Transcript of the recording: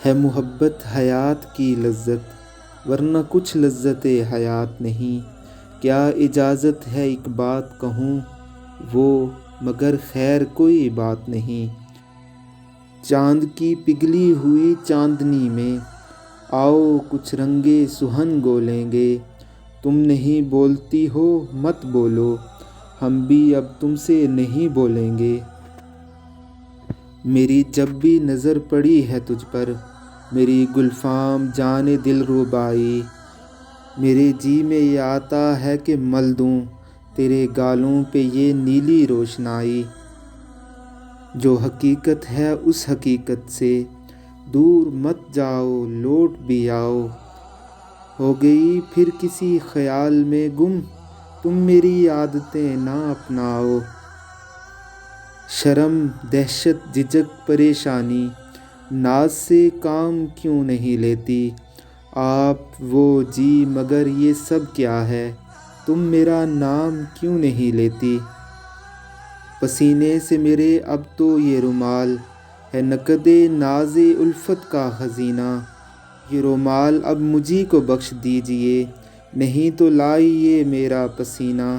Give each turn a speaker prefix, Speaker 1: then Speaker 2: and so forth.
Speaker 1: ہے محبت حیات کی لذت، ورنہ کچھ لذت حیات نہیں۔ کیا اجازت ہے ایک بات کہوں وہ، مگر خیر کوئی بات نہیں۔ چاند کی پگھلی ہوئی چاندنی میں، آؤ کچھ رنگے سہن گھولیں گے۔ تم نہیں بولتی ہو مت بولو، ہم بھی اب تم سے نہیں بولیں گے۔ میری جب بھی نظر پڑی ہے تجھ پر، میری گلفام جان دل ربائی، میرے جی میں یہ آتا ہے کہ مل دوں تیرے گالوں پہ یہ نیلی روشنائی۔ جو حقیقت ہے اس حقیقت سے دور مت جاؤ، لوٹ بھی آؤ۔ ہو گئی پھر کسی خیال میں گم، تم میری عادتیں نہ اپناؤ۔ شرم دہشت جھجک پریشانی، ناز سے کام کیوں نہیں لیتی؟ آپ وہ جی مگر یہ سب کیا ہے، تم میرا نام کیوں نہیں لیتی؟ پسینے سے میرے اب تو یہ رومال ہے نقد ناز الفت کا خزینہ۔ یہ رومال اب مجھی کو بخش دیجیے، نہیں تو لائیے میرا پسینہ۔